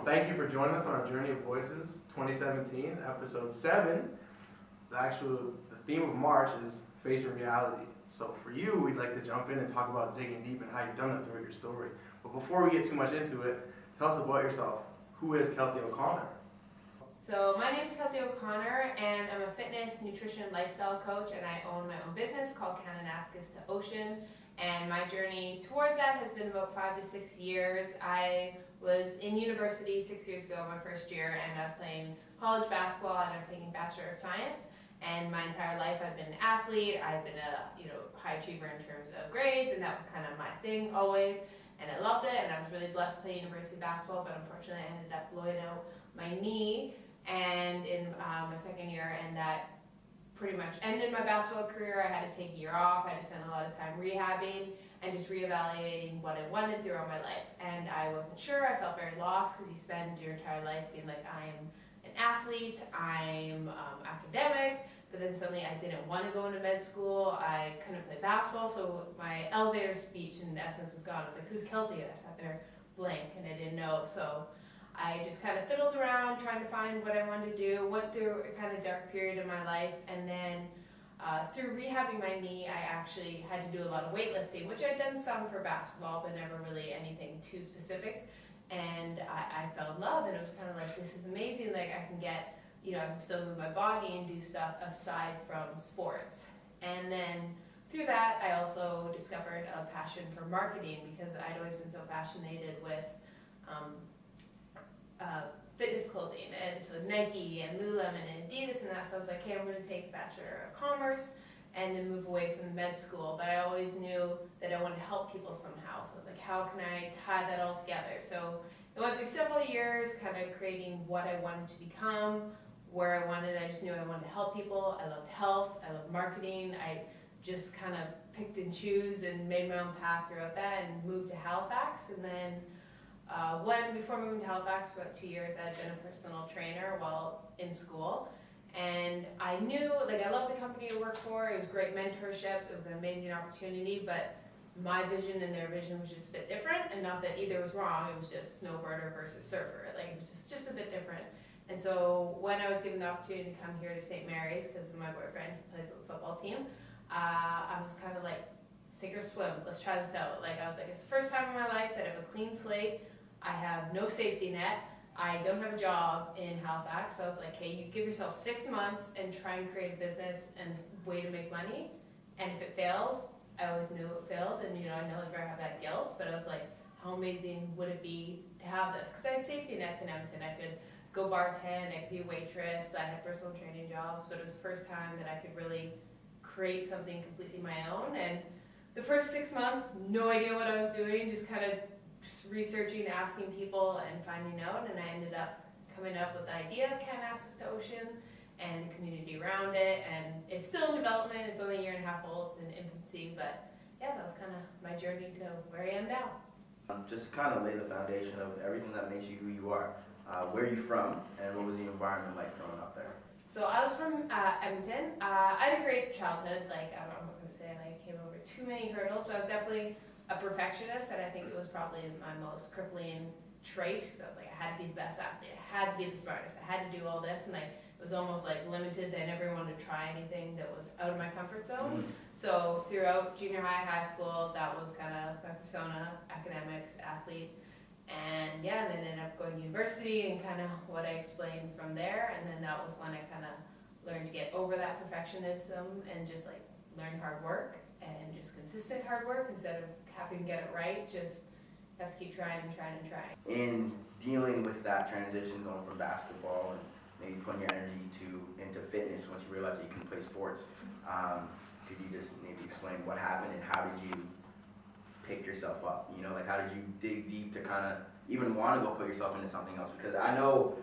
thank you for joining us on our Journey of Voices 2017, episode 7. The theme of March is facing reality. So for you, we'd like to jump in and talk about digging deep and how you've done that throughout your story. But before we get too much into it, tell us about yourself. Who is Keltie O'Connor? So my name is Keltie O'Connor, and I'm a fitness, nutrition, lifestyle coach, and I own my own business called Kanaskis to Ocean. And my journey towards that has been about 5 to 6 years. I was in university 6 years ago, my first year, and I was playing college basketball, and I was taking Bachelor of Science. And my entire life, I've been an athlete. I've been a high achiever in terms of grades, and that was kind of my thing always. And I loved it, and I was really blessed to play university basketball, but unfortunately I ended up blowing out my knee and in my second year, and that pretty much ended my basketball career. I had to take a year off. I had to spend a lot of time rehabbing and just reevaluating what I wanted throughout my life. And I wasn't sure. I felt very lost because you spend your entire life being like, I'm an athlete, I'm academic, but then suddenly I didn't want to go into med school. I couldn't play basketball, so my elevator speech in essence was gone. I was like, who's Keltie? And I sat there blank and I didn't know. So I just kind of fiddled around trying to find what I wanted to do, went through a kind of dark period in my life, and then through rehabbing my knee, I actually had to do a lot of weightlifting, which I'd done some for basketball, but never really anything too specific. And I fell in love, and it was kind of like, this is amazing, like I can get, I can still move my body and do stuff aside from sports. And then through that, I also discovered a passion for marketing because I'd always been so fascinated with fitness clothing, and so Nike and Lululemon and Adidas and that. So I was like, okay, I'm going to take a Bachelor of Commerce and then move away from med school. But I always knew that I wanted to help people somehow. So I was like, how can I tie that all together? So I went through several years kind of creating what I wanted to become, where I wanted. I just knew I wanted to help people. I loved health. I loved marketing. I just kind of picked and choose and made my own path throughout that and moved to Halifax. And then before moving to Halifax for about 2 years, I had been a personal trainer while in school. And I knew, I loved the company I worked for. It was great mentorships. It was an amazing opportunity, but my vision and their vision was just a bit different. And not that either was wrong. It was just snowboarder versus surfer. It was just a bit different. And so when I was given the opportunity to come here to St. Mary's, because my boyfriend plays on the football team, I was kind of like, sink or swim, let's try this out. I was like, it's the first time in my life that I have a clean slate. I have no safety net. I don't have a job in Halifax. So I was like, hey, you give yourself 6 months and try and create a business and way to make money. And if it fails, I always knew it failed. And I no longer have that guilt, but I was like, how amazing would it be to have this? Because I had safety nets in Edmonton. I could go bartend, I could be a waitress, I had personal training jobs, but it was the first time that I could really create something completely my own. And the first 6 months, no idea what I was doing, just kind of researching, asking people, and finding out. And I ended up coming up with the idea of Kanaskis to Ocean and the community around it. And it's still in development. It's only a year and a half old. It's in infancy. But yeah, that was kind of my journey to where I am now. Just kind of lay the foundation of everything that makes you who you are. Where are you from, and what was the environment like growing up there? So I was from Edmonton. I had a great childhood. I'm not going to say I came over too many hurdles, but I was definitely a perfectionist, and I think it was probably my most crippling trait, because I was like, I had to be the best athlete, I had to be the smartest, I had to do all this, and it was almost limited. I never wanted to try anything that was out of my comfort zone. So throughout junior high school, that was kind of my persona: academics, athlete. And yeah, and then ended up going to university and kind of what I explained from there. And then that was when I kind of learned to get over that perfectionism and just learn hard work and just consistent hard work instead of having to get it right. Just have to keep trying and trying and trying. In dealing with that transition, going from basketball and maybe putting your energy into fitness once you realize that you can play sports, could you just maybe explain what happened and how did you pick yourself up? How did you dig deep to kind of even want to go put yourself into something else? Because I know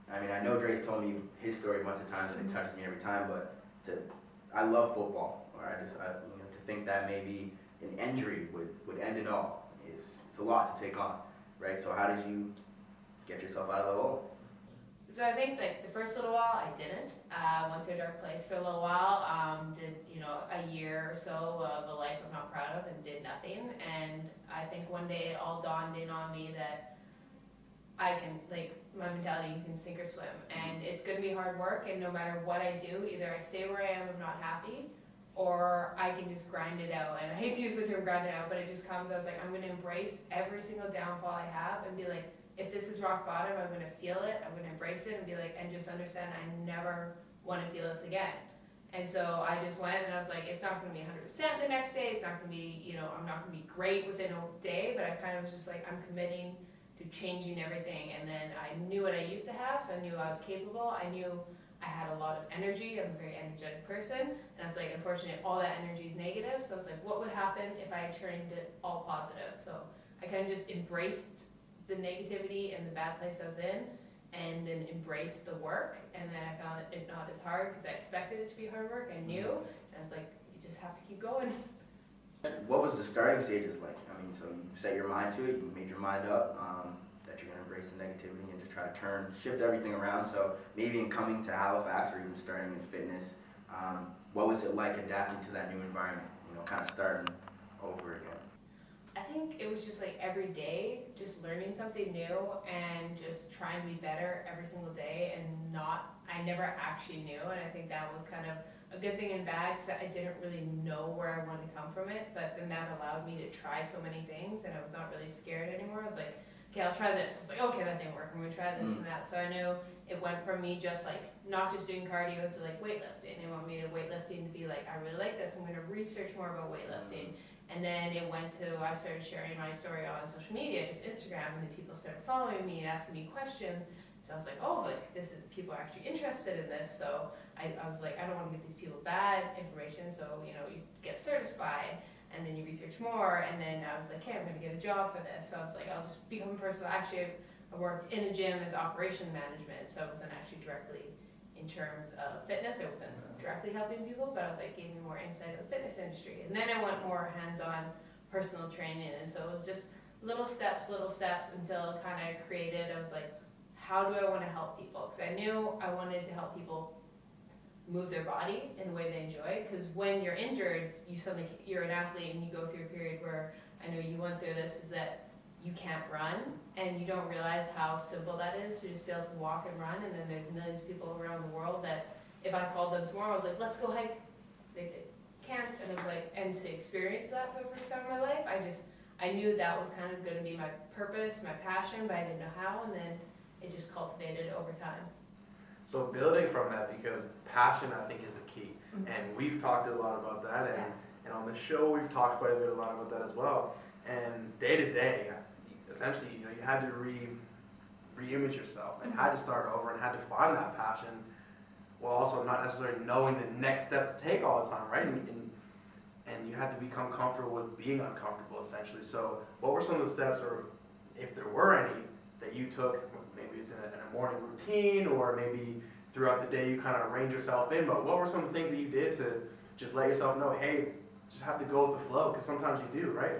Dre's told me his story a bunch of times and it touches me every time, but I love football, or to think that maybe an injury would end it all it's a lot to take on, right? So how did you get yourself out of the hole? So I think the first little while I didn't. Went to a dark place for a little while. Did a year or so of a life I'm not proud of and did nothing. And I think one day it all dawned in on me that I can, like, my mentality, you can sink or swim. And it's gonna be hard work, and no matter what I do, either I stay where I am, I'm not happy, or I can just grind it out. And I hate to use the term grind it out, but it just comes, I was like, I'm gonna embrace every single downfall I have and be like, if this is rock bottom, I'm gonna feel it, I'm gonna embrace it and be like, and just understand I never wanna feel this again. And so I just went and I was like, it's not gonna be 100% the next day, it's not gonna be, I'm not gonna be great within a day, but I kind of was just like, I'm committing to changing everything. And then I knew what I used to have, so I knew I was capable, I knew I had a lot of energy, I'm a very energetic person, and I was like, unfortunately, all that energy is negative, so I was like, what would happen if I turned it all positive? So I kind of just embraced the negativity and the bad place I was in, and then embraced the work, and then I found it not as hard, because I expected it to be hard work, I knew, and I was like, you just have to keep going. What was the starting stages like? I mean, so you set your mind to it, you made your mind up that you're going to embrace the negativity and just try to shift everything around. So maybe in coming to Halifax or even starting in fitness, what was it like adapting to that new environment? Kind of starting over again. I think it was just like every day, just learning something new and just trying to be better every single day, and I never actually knew, and I think that was kind of a good thing and bad, because I didn't really know where I wanted to come from it, but then that allowed me to try so many things, and I was not really scared anymore. I was like, okay, I'll try this. It's like, okay, that didn't work, I'm gonna try this and that. So I knew it went from me just like, not just doing cardio to like weightlifting. They want me to weightlifting to be like, I really like this, I'm gonna research more about weightlifting. And then it went to, I started sharing my story on social media, just Instagram, and then people started following me and asking me questions. So I was like, oh, like people are actually interested in this. So I was like, I don't want to give these people bad information. So, you get certified, and then you research more. And then I was like, hey, I'm going to get a job for this. So I was like, I'll just become a personal. Actually, I worked in a gym as operation management. So I wasn't actually directly in terms of fitness. I wasn't directly helping people, but I was like, gave me more insight of the fitness industry. And then I went more hands-on personal training. And so it was just little steps until it kind of created, I was like, how do I want to help people? Because I knew I wanted to help people move their body in the way they enjoy. Because when you're injured, you're an athlete and you go through a period where, I know you went through this, is that you can't run, and you don't realize how simple that is to just be able to walk and run. And then there's millions of people around the world that if I called them tomorrow, I was like, let's go hike. They can't. And I was like, and to experience that for the first time in my life, I knew that was kind of going to be my purpose, my passion, but I didn't know how. And then it just cultivated over time. So building from that, because passion, I think, is the key. And we've talked a lot about that, and on the show we've talked quite a lot about that as well. And day to day, essentially, you had to re-image yourself and had to start over and had to find that passion, while also not necessarily knowing the next step to take all the time, right? And you had to become comfortable with being uncomfortable, essentially. So what were some of the steps, or if there were any, that you took? Maybe it's in a morning routine, or maybe throughout the day you kind of arrange yourself in, but what were some of the things that you did to just let yourself know, hey, just have to go with the flow, because sometimes you do, right?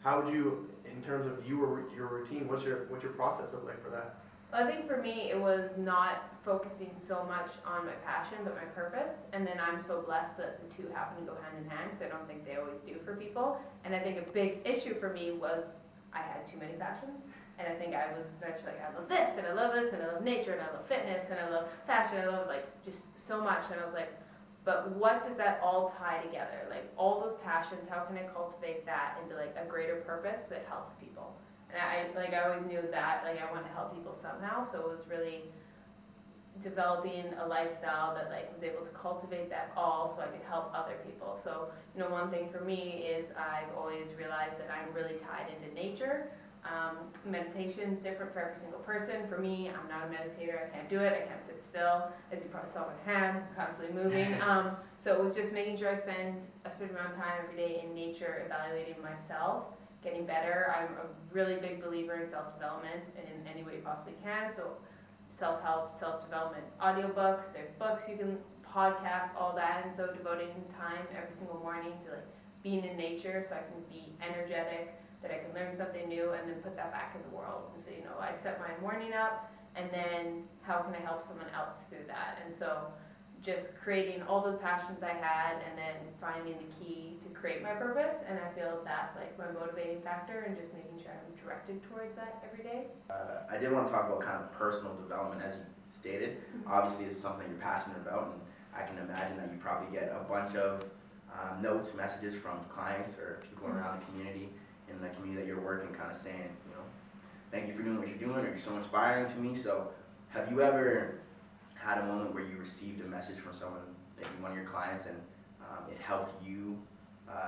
How would you, in terms of your routine, what's your process look like for that? Well, I think for me, it was not focusing so much on my passion, but my purpose. And then I'm so blessed that the two happen to go hand in hand, because I don't think they always do for people. And I think a big issue for me was I had too many passions. And I think I was very much like, I love this, and I love this, and I love nature, and I love fitness, and I love fashion, I love just so much. And I was like, but what does that all tie together? Like all those passions, how can I cultivate that into like a greater purpose that helps people? And I always knew that I wanted to help people somehow. So it was really developing a lifestyle that was able to cultivate that all so I could help other people. So, one thing for me is I've always realized that I'm really tied into nature. Meditation is different for every single person. For me, I'm not a meditator. I can't do it. I can't sit still. As you probably saw my hands, I'm constantly moving. So it was just making sure I spend a certain amount of time every day in nature, evaluating myself, getting better. I'm a really big believer in self-development in any way you possibly can. So self-help, self-development audiobooks, there's books you can podcast, all that. And so devoting time every single morning to being in nature so I can be energetic, that I can learn something new and then put that back in the world. And so, I set my morning up, and then how can I help someone else through that? And so just creating all those passions I had and then finding the key to create my purpose. And I feel that's like my motivating factor and just making sure I'm directed towards that every day. I did want to talk about kind of personal development, as you stated. Obviously, it's something you're passionate about, and I can imagine that you probably get a bunch of notes, messages from clients or people around the community, in the community that you're working, kind of saying, you know, thank you for doing what you're doing, or you're so inspiring to me. So have you ever had a moment where you received a message from someone, maybe one of your clients, and it helped you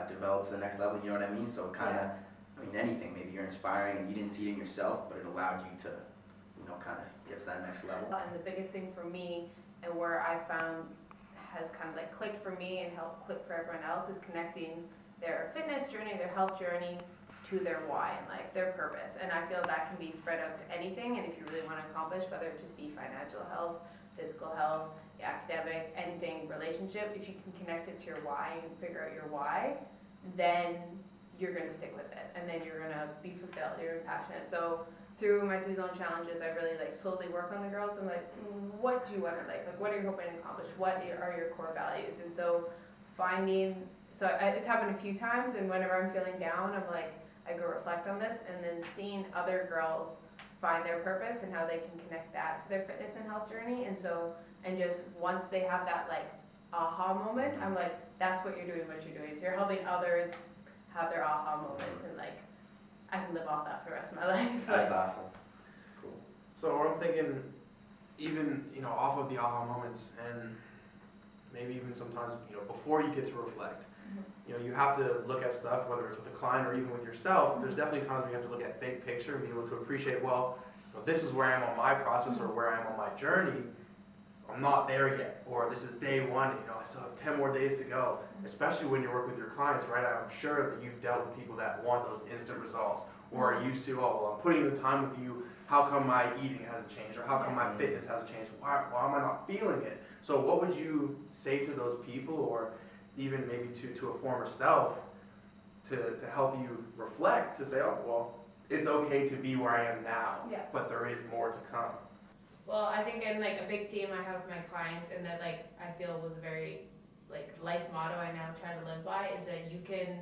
develop to the next level, you know what I mean? So kind of, I mean, anything, maybe you're inspiring and you didn't see it in yourself, but it allowed you to, you know, kind of get to that next level. And the biggest thing for me, and where I found has kind of like clicked for me and helped click for everyone else, is connecting their fitness journey, their health journey, to their why in life, their purpose. And I feel that can be spread out to anything, and if you really want to accomplish, whether it just be financial health, physical health, academic, anything, relationship, if you can connect it to your why and figure out your why, then you're going to stick with it, and then you're going to be fulfilled, you're passionate. So through my seasonal challenges, I really like slowly work on the girls. I'm like, what do you want to like what are you hoping to accomplish? What are your core values? And so it's happened a few times, and whenever I'm feeling down, I'm like, I go reflect on this, and then seeing other girls find their purpose and how they can connect that to their fitness and health journey. And just once they have that like aha moment, I'm like, that's what you're doing, So you're helping others have their aha moment, and like, I can live off that for the rest of my life. That's awesome. Cool. So I'm thinking, even, you know, off of the aha moments, and maybe even sometimes, you know, before you get to reflect, you know, you have to look at stuff, whether it's with a client or even with yourself. There's definitely times where you have to look at big picture and be able to appreciate, well, you know, this is where I am on my process or where I am on my journey. I'm not there yet, or this is day one, you know, I still have 10 more days to go. Especially when you work with your clients, right? I'm sure that you've dealt with people that want those instant results, or are used to, oh, well, I'm putting the time with you, how come my eating hasn't changed, or how come my fitness hasn't changed? Why am I not feeling it? So what would you say to those people, or even maybe to a former self, to help you reflect, to say, oh, well, it's okay to be where I am now, but there is more to come? Well, I think in like a big theme I have with my clients, and that like I feel was a very like life motto I now try to live by, is that you can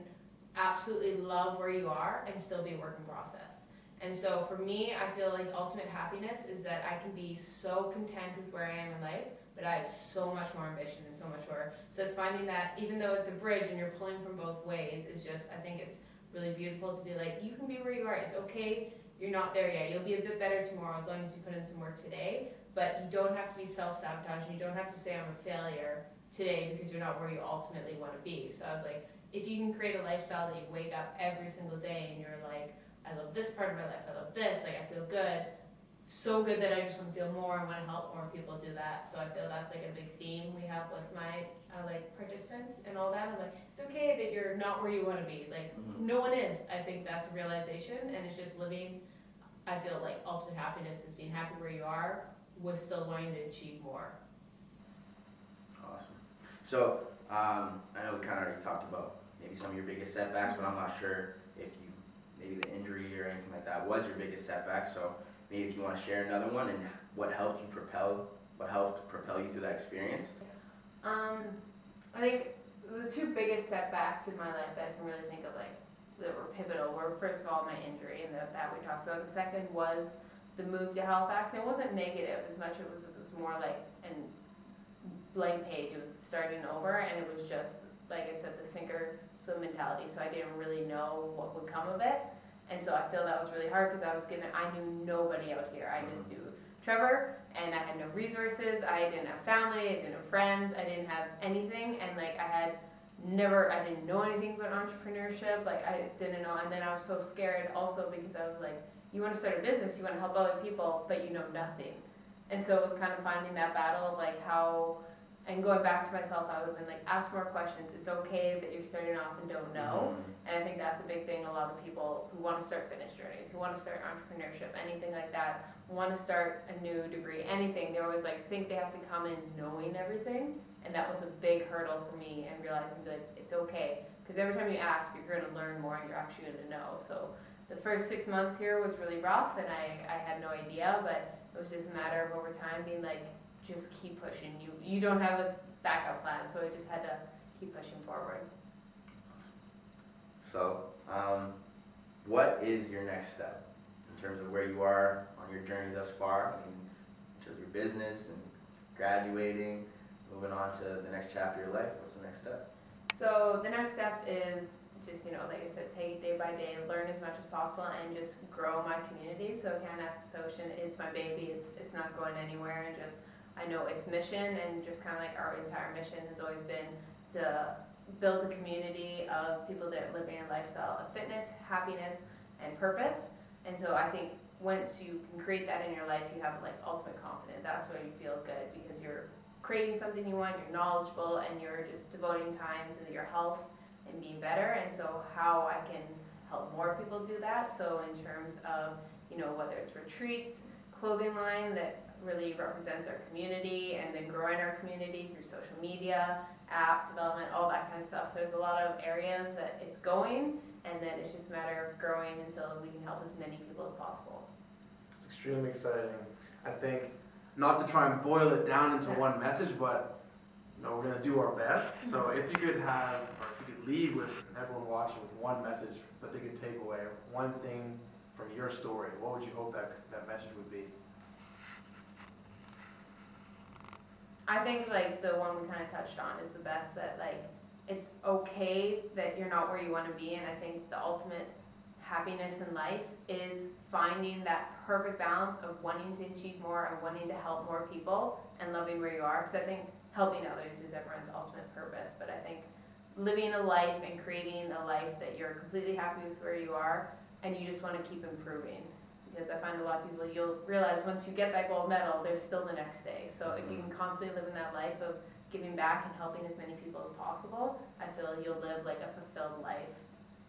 absolutely love where you are and still be a work in process. And so for me, I feel like ultimate happiness is that I can be so content with where I am in life, but I have so much more ambition and so much more. So it's finding that even though it's a bridge and you're pulling from both ways, is just, I think it's really beautiful to be like, you can be where you are. It's okay. You're not there yet. You'll be a bit better tomorrow as long as you put in some work today, but you don't have to be self-sabotaging. You don't have to say I'm a failure today because you're not where you ultimately want to be. So I was like, if you can create a lifestyle that you wake up every single day and you're like, I love this part of my life, I love this, like I feel good, so good that I just want to feel more and want to help more people do that. So I feel that's like a big theme we have with my like participants and all that. I'm like, it's okay that you're not where you want to be. Like no one is. I think that's a realization, and it's just living. I feel like ultimate happiness is being happy where you are with still wanting to achieve more. Awesome. So I know we kind of already talked about maybe some of your biggest setbacks, but I'm not sure if maybe the injury or anything like that was your biggest setback. So maybe if you want to share another one, and what helped propel you through that experience. I think the two biggest setbacks in my life that I can really think of, like that were pivotal, were first of all my injury, and that we talked about. The second was the move to Halifax. And it wasn't negative as much. It was more like a blank page. It was starting over, and it was just, like I said, the sinker swim mentality. So I didn't really know what would come of it, and so I feel that was really hard because I knew nobody out here. I just knew Trevor, and I had no resources. I didn't have family. I didn't have friends. I didn't have anything, and like I didn't know anything about entrepreneurship. Like I didn't know, and then I was so scared also because I was like, you want to start a business, you want to help other people, but you know nothing. And so it was kind of finding that battle of like how, and going back to myself, I would have been like, ask more questions. It's okay that you're starting off and don't know. And I think that's a big thing. A lot of people who want to start fitness journeys, who want to start entrepreneurship, anything like that, want to start a new degree, anything, they always like think they have to come in knowing everything. And that was a big hurdle for me, and realizing that it's okay. Because every time you ask, you're going to learn more and you're actually going to know. So the first 6 months here was really rough, and I had no idea, but it was just a matter of over time being like, just keep pushing. You don't have a backup plan, so I just had to keep pushing forward. So, what is your next step in terms of where you are on your journey thus far? I mean, in terms of your business and graduating, moving on to the next chapter of your life. What's the next step? So the next step is just, like I said, take it day by day, learn as much as possible, and just grow my community. So Kanaskis Ocean, it's my baby. It's not going anywhere, and just I know its mission, and just kind of like our entire mission has always been to build a community of people that are living a lifestyle of fitness, happiness, and purpose. And so I think once you can create that in your life, you have like ultimate confidence. That's where you feel good because you're creating something you want, you're knowledgeable, and you're just devoting time to your health and being better. And so how I can help more people do that. So in terms of, whether it's retreats, clothing line that really represents our community, and then growing our community through social media, app development, all that kind of stuff. So there's a lot of areas that it's going, and then it's just a matter of growing until we can help as many people as possible. It's extremely exciting. I think, not to try and boil it down into one message, but we're going to do our best. So if you could leave with everyone watching with one message that they could take away, one thing from your story, what would you hope that message would be? I think like the one we kind of touched on is the best, that like it's okay that you're not where you want to be, and I think the ultimate happiness in life is finding that perfect balance of wanting to achieve more and wanting to help more people and loving where you are, because I think helping others is everyone's ultimate purpose. But I think living a life and creating a life that you're completely happy with where you are and you just want to keep improving, because I find a lot of people, you'll realize once you get that gold medal, there's still the next day. So if you can constantly live in that life of giving back and helping as many people as possible, I feel you'll live like a fulfilled life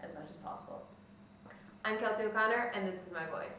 as much as possible. I'm Keltie O'Connor, and this is my voice.